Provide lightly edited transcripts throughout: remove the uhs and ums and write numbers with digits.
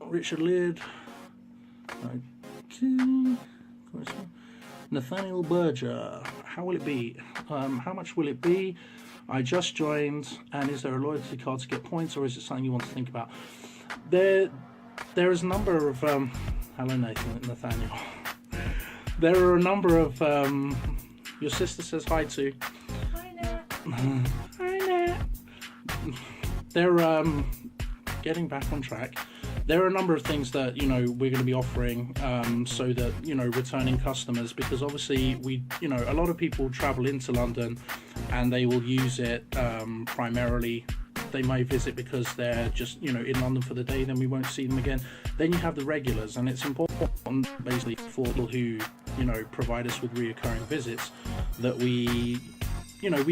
Richard Leard. Okay. Nathaniel Berger. How will it be? How much will it be? I just joined, and is there a loyalty card to get points, or is it something you want to think about? There is a number of hello Nathaniel. There are a number of your sister says hi to. Hi Nat. Hi Nat. They're getting back on track. There are a number of things that we're going to be offering so that returning customers, because obviously a lot of people travel into London and they will use it primarily. They may visit because they're just in London for the day, then we won't see them again. Then you have the regulars, and it's important basically for people who provide us with reoccurring visits that we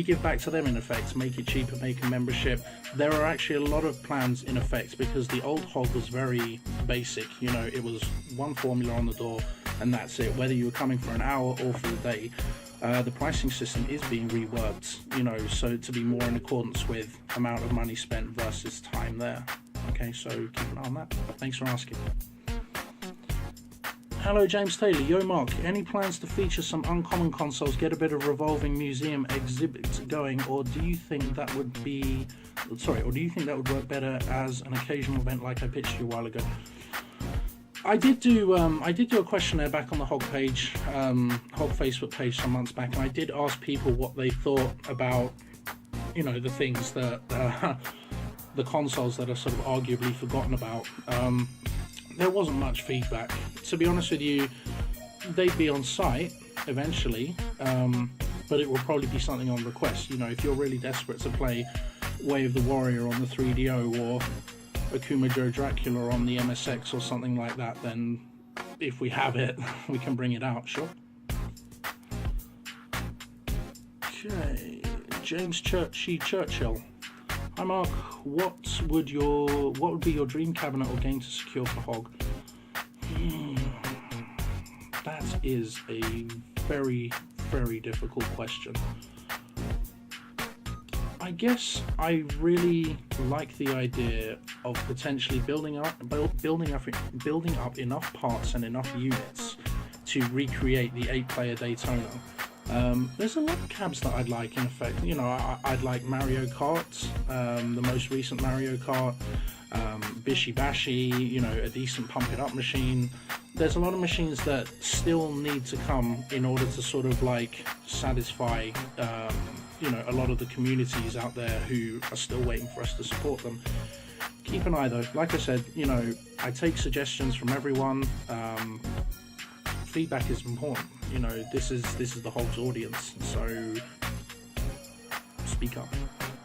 give back to them in effect, make it cheaper, make a membership. There are actually a lot of plans in effect, because the old hog was very basic. It was one formula on the door and that's it, whether you were coming for an hour or for the day. The pricing system is being reworked, so to be more in accordance with amount of money spent versus time there. Okay, so keep an eye on that. Thanks for asking. Hello James Taylor. Yo Mark, any plans to feature some uncommon consoles, get a bit of revolving museum exhibit going, or do you think that would work better as an occasional event like I pitched you a while ago? I did do a questionnaire back on the Hog page, Hog Facebook page some months back, and I did ask people what they thought about the things that the consoles that are sort of arguably forgotten about. There wasn't much feedback, to be honest with you. They'd be on site eventually, but it will probably be something on request. If you're really desperate to play Way of the Warrior on the 3DO or Akuma Joe Dracula on the MSX or something like that, then if we have it, we can bring it out, sure. Okay, James Churchill. Hi Mark, what would be your dream cabinet or game to secure for Hog? That is a very, very difficult question. I guess I really like the idea of potentially building up enough parts and enough units to recreate the 8-player Daytona. There's a lot of cabs that I'd like, in effect. I'd like Mario Kart, the most recent Mario Kart, Bishi Bashi, a decent Pump It Up machine. There's a lot of machines that still need to come in order to sort of like satisfy a lot of the communities out there who are still waiting for us to support them. Keep an eye though. Like I said, I take suggestions from everyone. Feedback is important. This is the Hog's audience, so speak up.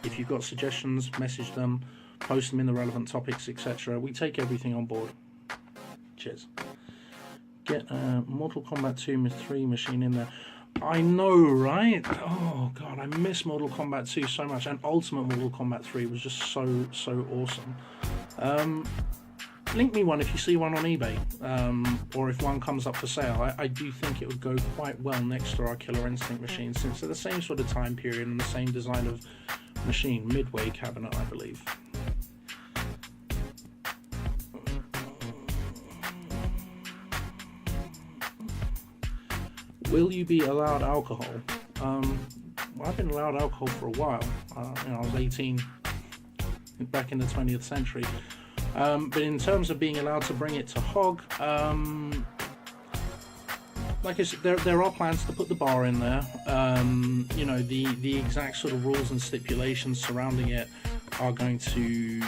If you've got suggestions, message them, post them in the relevant topics, etc. We take everything on board. Cheers. Get a Mortal Kombat 2 3 machine in there. I know, right? Oh god, I miss Mortal Kombat 2 so much, and Ultimate Mortal Kombat 3 was just so awesome. Link me one if you see one on eBay, or if one comes up for sale. I do think it would go quite well next to our Killer Instinct machine, since they're the same sort of time period and the same design of machine. Midway cabinet, I believe. Will you be allowed alcohol? I've been allowed alcohol for a while. I was 18 back in the 20th century. But in terms of being allowed to bring it to Hog, like I said, there are plans to put the bar in there. The exact sort of rules and stipulations surrounding it are going to,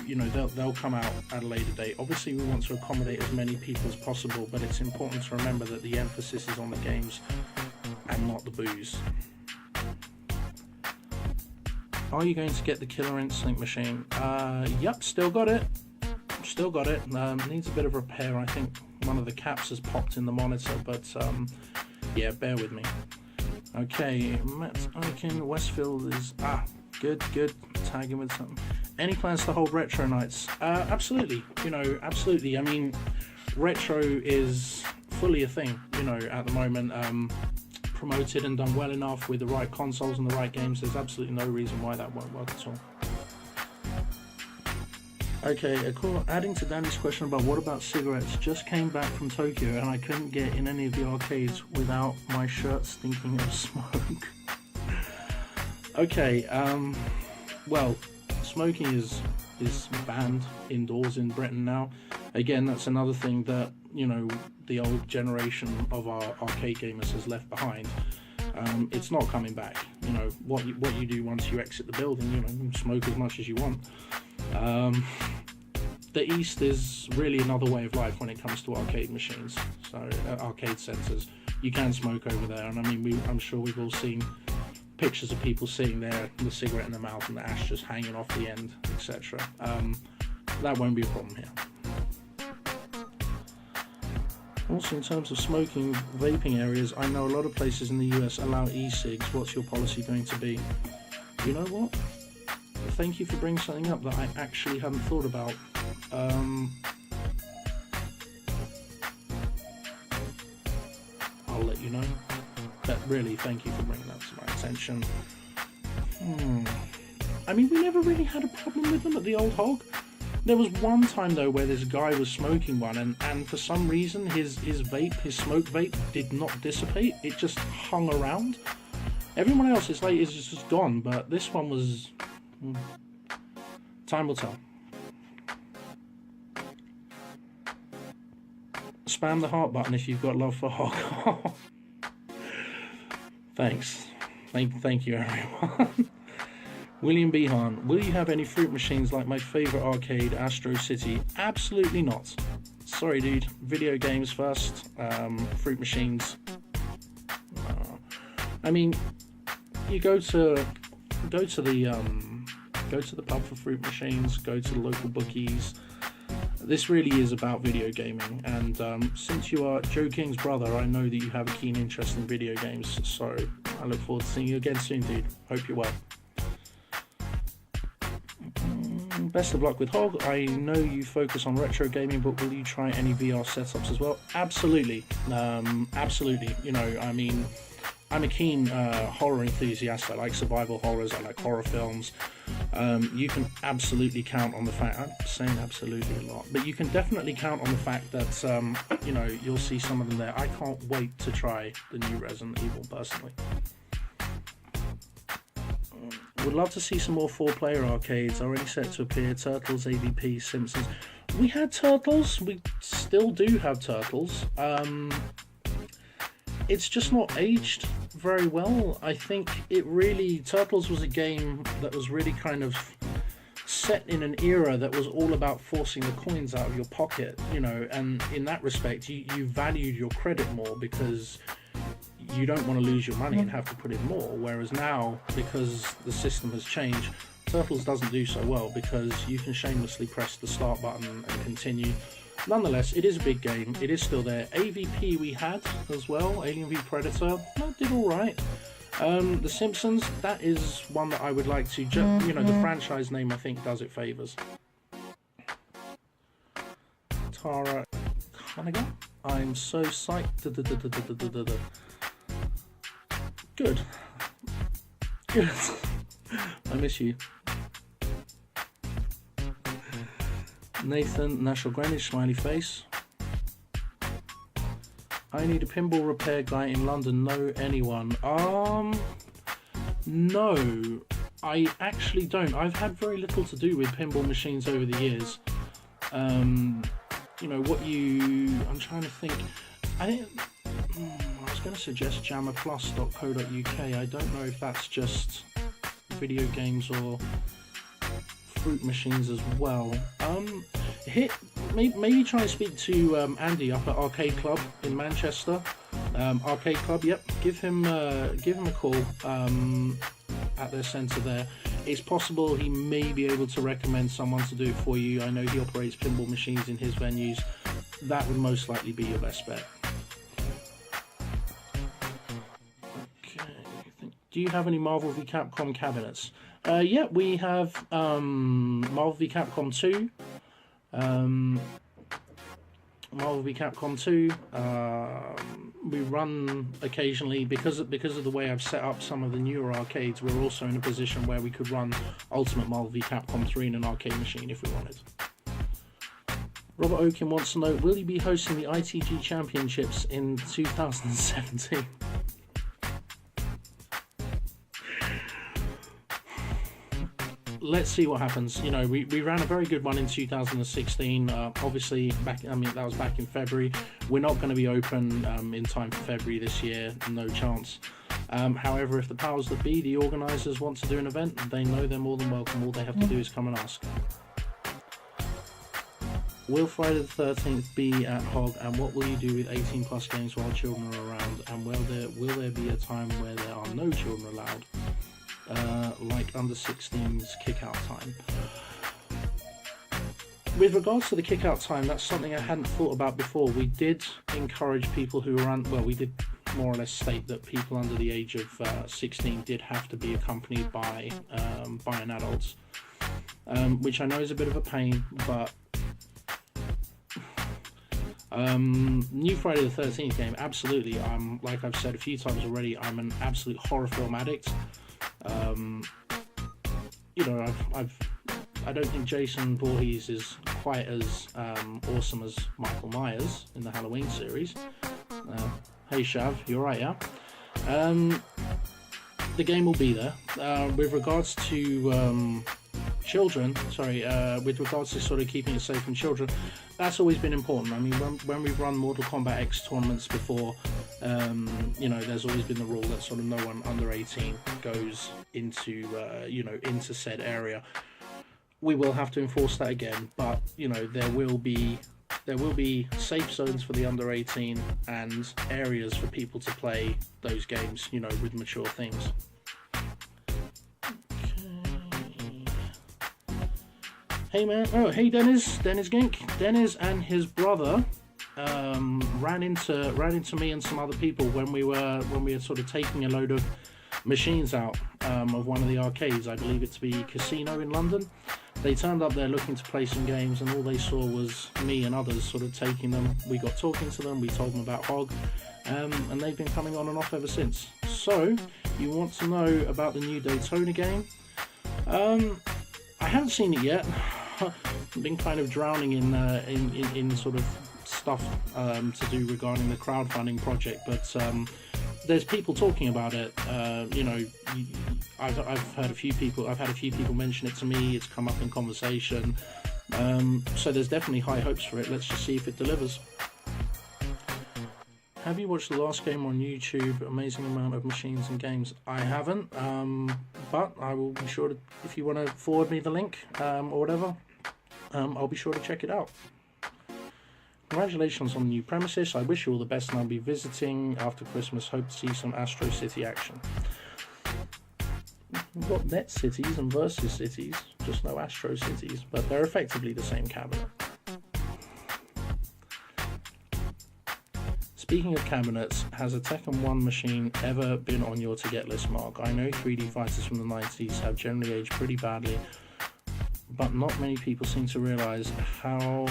they'll come out at a later date. Obviously, we want to accommodate as many people as possible, but it's important to remember that the emphasis is on the games and not the booze. Are you going to get the Killer Instinct machine? Yep, still got it. Needs a bit of repair. I think one of the caps has popped in the monitor, but yeah, bear with me. Okay, Matt Aiken, Westfield is good. Tagging with something. Any plans to hold retro nights? Absolutely. Absolutely. I mean, retro is fully a thing. At the moment, promoted and done well enough with the right consoles and the right games. There's absolutely no reason why that won't work at all. Okay, adding to Danny's question about what about cigarettes, just came back from Tokyo and I couldn't get in any of the arcades without my shirt stinking of smoke. Okay, well, smoking is banned indoors in Britain now. Again, that's another thing that, you know, the old generation of our arcade gamers has left behind. It's not coming back. You know, what you do once you exit the building, you know, you smoke as much as you want. The East is really another way of life when it comes to arcade machines, so arcade centres. You can smoke over there, and I mean, I'm sure we've all seen pictures of people sitting there with a cigarette in their mouth and the ash just hanging off the end, etc. That won't be a problem here. Also, in terms of smoking, vaping areas, I know a lot of places in the US allow e-cigs. What's your policy going to be? You know what? Thank you for bringing something up that I actually hadn't thought about. I'll let you know. But really, thank you for bringing that to my attention. I mean, we never really had a problem with them at the Old Hog. There was one time though where this guy was smoking one, and for some reason his smoke vape did not dissipate. It just hung around. Everyone else is just gone, but this one was... time will tell. Spam the heart button if you've got love for Hog. Thanks. Thank you, everyone. William Behan, will you have any fruit machines like my favourite arcade, Astro City? Absolutely not. Sorry, dude. Video games first. Fruit machines. I mean, you go to the pub for fruit machines. Go to the local bookies. This really is about video gaming, and since you are Joe King's brother, I know that you have a keen interest in video games, so I look forward to seeing you again soon, dude. Hope you're well. Best of luck with Hog. I know you focus on retro gaming, but will you try any VR setups as well? Absolutely. Absolutely. You know, I mean, I'm a keen horror enthusiast. I like survival horrors. I like horror films. You can absolutely count on the fact, I'm saying absolutely a lot, but you can definitely count on the fact that, you know, you'll see some of them there. I can't wait to try the new Resident Evil personally. Would love to see some more 4-player arcades. Already set to appear. Turtles, AVP, Simpsons. We had Turtles. We still do have Turtles. It's just not aged very well. I think Turtles was a game that was really kind of set in an era that was all about forcing the coins out of your pocket, you know, and in that respect, you valued your credit more because you don't want to lose your money and have to put in more, whereas now, because the system has changed, Turtles doesn't do so well because you can shamelessly press the start button and continue. Nonetheless, it is a big game. It is still there. AVP we had as well, Alien v Predator. That did all right. The Simpsons, that is one that I would like to, you know, the franchise name I think does it favours. Tara Cunningham, I'm so psyched. Good. Good. I miss you. Nathan, National Greenwich, smiley face. I need a pinball repair guy in London. Know anyone? No, I actually don't. I've had very little to do with pinball machines over the years. You know, I'm trying to think. I was going to suggest jammerplus.co.uk. I don't know if that's just video games or fruit machines as well. Maybe try and speak to Andy up at Arcade Club in Manchester. Arcade Club, yep. Give him a call at their centre there. It's possible he may be able to recommend someone to do it for you. I know he operates pinball machines in his venues. That would most likely be your best bet. Okay. Do you have any Marvel v Capcom cabinets? Yeah, we have Marvel v Capcom 2. Marvel v Capcom 2. We run occasionally because of the way I've set up some of the newer arcades. We're also in a position where we could run Ultimate Marvel v Capcom 3 in an arcade machine if we wanted. Robert Oakin wants to know, will you be hosting the ITG Championships in 2017? Let's see what happens. You know, we ran a very good one in 2016. Obviously, that was back in February. We're not going to be open in time for February this year, no chance. However, if the powers that be, the organisers, want to do an event, they know they're more than welcome. All they have to do is come and ask. Will Friday the 13th be at HOG, and what will you do with 18 plus games while children are around, and will there be a time where there are no children allowed, like under 16's kick-out time? With regards to the kick-out time, that's something I hadn't thought about before. We did encourage people who were we did more or less state that people under the age of 16 did have to be accompanied by an adult, which I know is a bit of a pain, but new Friday the 13th game, absolutely. Like I've said a few times already, I'm an absolute horror film addict. You know, I don't think Jason Voorhees is quite as awesome as Michael Myers in the Halloween series. Hey Shav, you're right, yeah? The game will be there. With regards to children, with regards to sort of keeping it safe from children, that's always been important. I mean, when we've run Mortal Kombat X tournaments before, you know, there's always been the rule that sort of no one under 18 goes into, into said area. We will have to enforce that again, but, you know, there will be safe zones for the under 18 and areas for people to play those games, you know, with mature themes. Hey man, hey Dennis Gink. Dennis and his brother ran into me and some other people when we were sort of taking a load of machines out of one of the arcades. I believe it to be Casino in London. They turned up there looking to play some games, and all they saw was me and others sort of taking them. We got talking to them, we told them about HOG, and they've been coming on and off ever since. So, you want to know about the new Daytona game? I haven't seen it yet. I've been kind of drowning in sort of stuff to do regarding the crowdfunding project, but there's people talking about it. You know, I've had a few people mention it to me. It's come up in conversation, so there's definitely high hopes for it. Let's just see if it delivers. Have you watched the last game on YouTube? Amazing amount of machines and games. I haven't, but I will be sure to, if you want to forward me the link or whatever, I'll be sure to check it out. Congratulations on the new premises. I wish you all the best, and I'll be visiting after Christmas. Hope to see some Astro City action. We've got Net Cities and Versus Cities, just no Astro Cities, but they're effectively the same cabinet. Speaking of cabinets, has a Tekken 1 machine ever been on your to get list, Mark? I know 3D fighters from the 90s have generally aged pretty badly, but not many people seem to realise how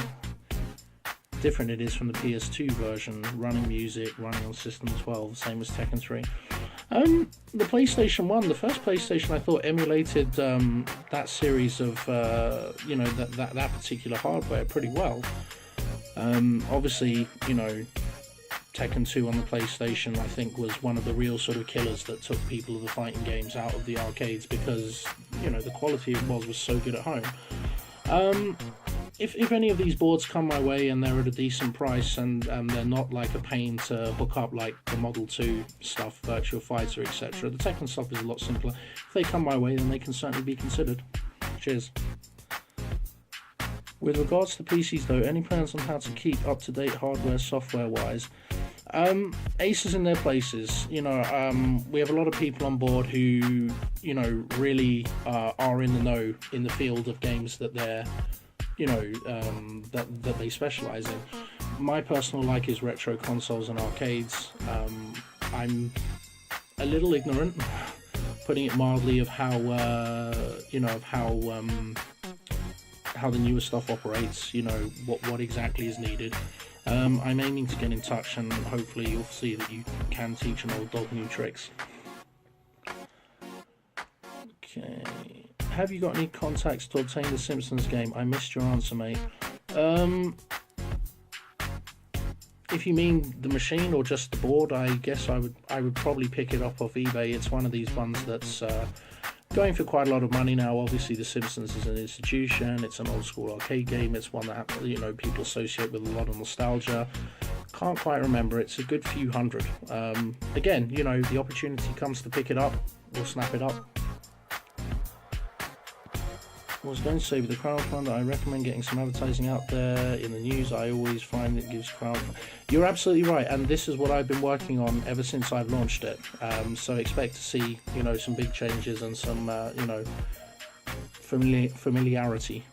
different it is from the PS2 version, running music, running on System 12, same as Tekken 3. The PlayStation 1, the first PlayStation, I thought emulated that series of, that particular hardware pretty well. Obviously, you know, Tekken 2 on the PlayStation, I think, was one of the real sort of killers that took people of the fighting games out of the arcades because, you know, the quality it was so good at home. If any of these boards come my way and they're at a decent price and they're not like a pain to hook up like the Model 2 stuff, Virtua Fighter, etc., the Tekken stuff is a lot simpler. If they come my way, then they can certainly be considered. Cheers. With regards to PCs though, any plans on how to keep up to date hardware, software wise? Aces in their places. You know, we have a lot of people on board who, you know, really are in the know in the field of games that they're, you know, that they specialize in. My personal like is retro consoles and arcades. I'm a little ignorant, putting it mildly, of how how the newer stuff operates, you know, what exactly is needed. I'm aiming to get in touch, and hopefully you'll see that you can teach an old dog new tricks. Okay. Have you got any contacts to obtain the Simpsons game? I missed your answer, mate. If you mean the machine or just the board, I guess I would probably pick it up off eBay. It's one of these ones that's going for quite a lot of money now. Obviously, The Simpsons is an institution. It's an old school arcade game. It's one that people associate with a lot of nostalgia. Can't quite remember. It's a good few hundred. Again, the opportunity comes to pick it up, we'll snap it up. I was going to say, with the crowdfund, I recommend getting some advertising out there in the news. I always find it gives You're absolutely right, and this is what I've been working on ever since I've launched it. So expect to see, some big changes and some, familiarity